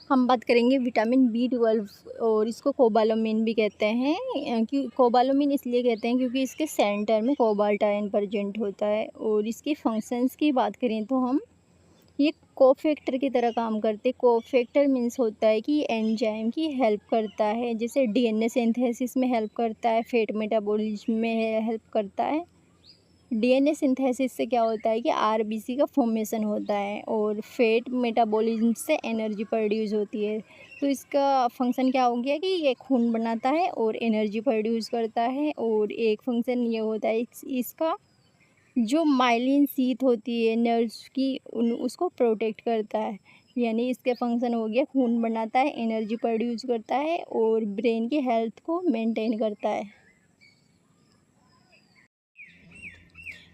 हम बात करेंगे विटामिन B12 और इसको कोबालामिन भी कहते हैं। कि कोबालामिन इसलिए कहते हैं क्योंकि इसके सेंटर में कोबाल्ट आयन प्रेजेंट होता है। और इसके फंक्शंस की बात करें तो हम ये कोफैक्टर की तरह काम करते हैं। कोफैक्टर मीन्स होता है कि एंजाइम की हेल्प करता है, जैसे DNA सिंथेसिस में हेल्प करता है, फैट मेटाबॉलिज्म में हेल्प करता है। DNA सिंथेसिस से क्या होता है कि RBC का फॉर्मेशन होता है और फैट मेटाबॉलिज्म से एनर्जी प्रोड्यूस होती है। तो इसका फंक्शन क्या हो गया कि ये खून बनाता है और एनर्जी प्रोड्यूस करता है। और एक फंक्शन ये होता है इसका जो माइलिन शीथ होती है नर्व्स की उसको प्रोटेक्ट करता है। यानी इसके फंक्शन हो गया खून बनाता है, एनर्जी प्रोड्यूस करता है और ब्रेन की हेल्थ को मेंटेन करता है।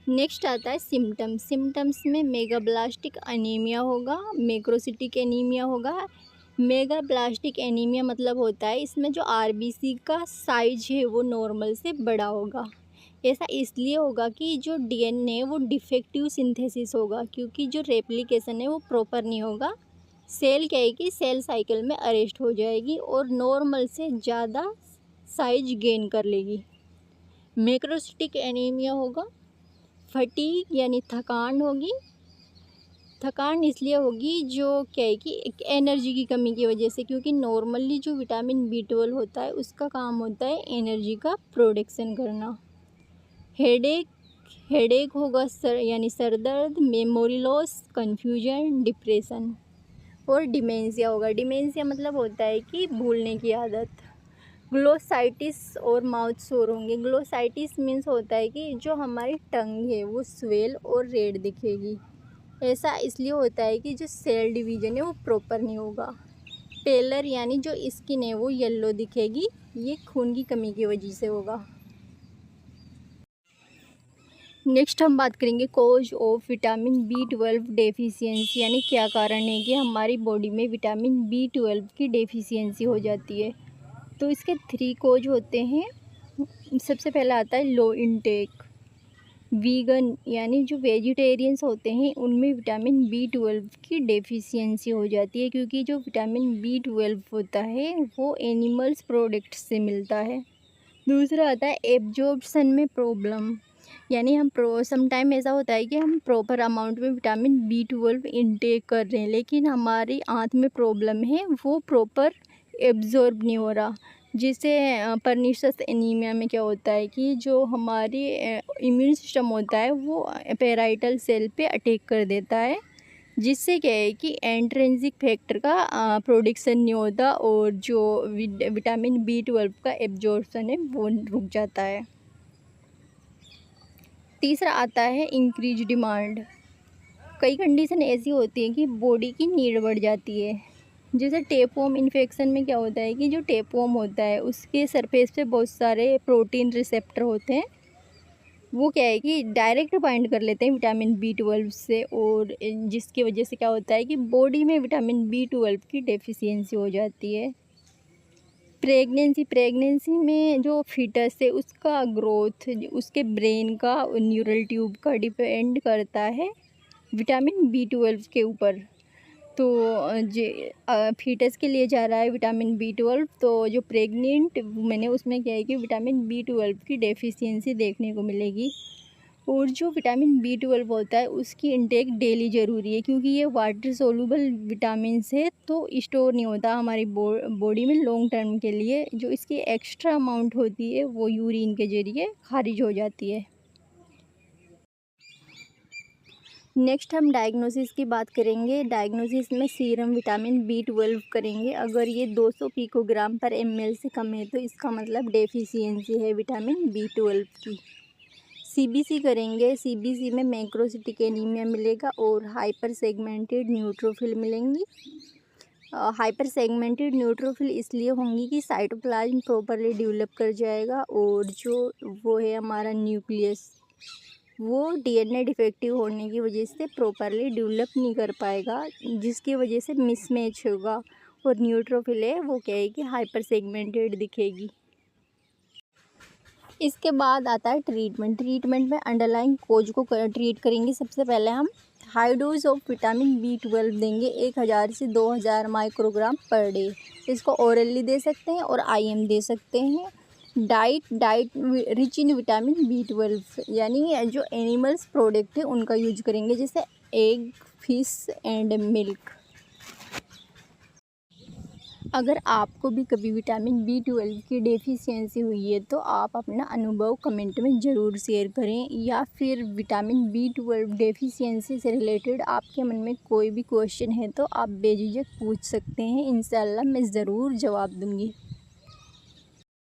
नेक्स्ट आता है सिम्टम्स। सिम्टम्स में मेगाब्लास्टिक एनीमिया होगा, मैक्रोसिटिक एनीमिया होगा। मेगाब्लास्टिक एनीमिया मतलब होता है इसमें जो RBC का साइज है वो नॉर्मल से बड़ा होगा। ऐसा इसलिए होगा कि जो DNA वो डिफेक्टिव सिंथेसिस होगा, क्योंकि जो रेप्लिकेशन है वो प्रॉपर नहीं होगा। सेल क्या है कि सेल साइकिल में अरेस्ट हो जाएगी और नॉर्मल से ज़्यादा साइज गेन कर लेगी। मैक्रोसिटिक एनीमिया होगा, फटीग यानी थकान होगी। थकान इसलिए होगी जो क्या है कि एक एनर्जी की कमी की वजह से, क्योंकि नॉर्मली जो विटामिन B12 होता है उसका काम होता है एनर्जी का प्रोडक्शन करना। हेडेक हेडेक होगा यानी सर दर्द, मेमोरी लॉस, कन्फ्यूजन, डिप्रेशन। और डिमेंशिया होगा। डिमेंशिया मतलब होता है कि भूलने की आदत। ग्लोसाइटिस और माउथ सोर होंगे। ग्लोसाइटिस मीन्स होता है कि जो हमारी टंग है वो स्वेल और रेड दिखेगी। ऐसा इसलिए होता है कि जो सेल डिवीजन है वो प्रॉपर नहीं होगा। पेलर यानी जो स्किन है वो येलो दिखेगी, ये खून की कमी की वजह से होगा। नेक्स्ट हम बात करेंगे cause of vitamin B12 deficiency, यानी क्या कारण है कि हमारी बॉडी में विटामिन B12 की डेफिशिएंसी हो जाती है। तो इसके 3 कॉज होते हैं। सबसे पहला आता है लो इनटेक। वीगन यानी जो वेजिटेरियंस होते हैं उनमें विटामिन B12 की डेफिशिएंसी हो जाती है, क्योंकि जो विटामिन B12 होता है वो एनिमल्स प्रोडक्ट से मिलता है। दूसरा आता है एब्जॉर्प्शन में प्रॉब्लम, यानी हम समटाइम ऐसा होता है कि हम प्रॉपर अमाउंट में विटामिन B12 इनटेक कर रहे हैं, लेकिन हमारी आँत में प्रॉब्लम है, वो प्रॉपर एब्जॉर्ब नहीं हो रहा। जिससे पर्निशियस एनीमिया में क्या होता है कि जो हमारी इम्यून सिस्टम होता है वो पेराइटल सेल पे अटैक कर देता है, जिससे क्या है कि एंट्रेंसिक फैक्टर का प्रोडक्शन नहीं होता और जो विटामिन B12 का एब्जॉर्प्शन है वो रुक जाता है। तीसरा आता है इंक्रीज डिमांड। कई कंडीशन ऐसी होती है कि बॉडी की नीड बढ़ जाती है। जैसे टेपवर्म इन्फेक्शन में क्या होता है कि जो टेपवर्म होता है उसके सरफेस पे बहुत सारे प्रोटीन रिसेप्टर होते हैं, वो क्या है कि डायरेक्ट बाइंड कर लेते हैं विटामिन B12 से, और जिसकी वजह से क्या होता है कि बॉडी में विटामिन B12 की डेफिशिएंसी हो जाती है। प्रेगनेंसी में जो फीटस है उसका ग्रोथ उसके ब्रेन का न्यूरल ट्यूब का डिपेंड करता है विटामिन B12 के ऊपर। तो फीटस के लिए जा रहा है विटामिन B12, तो जो प्रेग्नेंट वुमेन है उसमें क्या है कि विटामिन B12 की डेफिशिएंसी देखने को मिलेगी। और जो विटामिन B12 होता है उसकी इंटेक डेली ज़रूरी है, क्योंकि ये वाटर सोलूबल विटामिन है, तो स्टोर नहीं होता हमारी बॉडी में लॉन्ग टर्म के लिए। जो इसकी एक्स्ट्रा अमाउंट होती है वो यूरिन के ज़रिए खारिज हो जाती है। नेक्स्ट हम डायग्नोसिस की बात करेंगे। डायग्नोसिस में सीरम विटामिन B12 करेंगे। अगर ये 200 पिकोग्राम पर ml से कम है तो इसका मतलब डेफिशिएंसी है विटामिन B12 की। CBC करेंगे। CBC में मैक्रोसिटिक एनीमिया मिलेगा और हाइपर सेगमेंटेड न्यूट्रोफिल मिलेंगी। हाइपर सेगमेंटेड न्यूट्रोफिल इसलिए होंगी कि साइटोप्लाज्म प्रॉपरली डेवलप कर जाएगा, और जो वो है हमारा न्यूक्लियस वो DNA डिफेक्टिव होने की वजह से प्रॉपरली डेवलप नहीं कर पाएगा, जिसकी वजह से मिसमैच होगा। और न्यूट्रोफिल है वो क्या है कि हाइपर सेगमेंटेड दिखेगी। इसके बाद आता है ट्रीटमेंट। ट्रीटमेंट में अंडरलाइंग कोज को ट्रीट करेंगे। सबसे पहले हम high dose of vitamin B12 देंगे 1000 से 2000 माइक्रोग्राम पर डे। इसको ओरली दे सकते हैं और IM दे सकते हैं। Diet rich in vitamin B12 यानी जो एनिमल्स प्रोडक्ट है उनका यूज करेंगे, जैसे एग, फिश एंड मिल्क। अगर आपको भी कभी विटामिन B12 की डेफिशिएंसी हुई है तो आप अपना अनुभव कमेंट में ज़रूर शेयर करें, या फिर विटामिन B12 डेफिशिएंसी से रिलेटेड आपके मन में कोई भी क्वेश्चन है तो आप बेझिझक पूछ सकते हैं। इंशाल्लाह मैं ज़रूर जवाब दूंगी।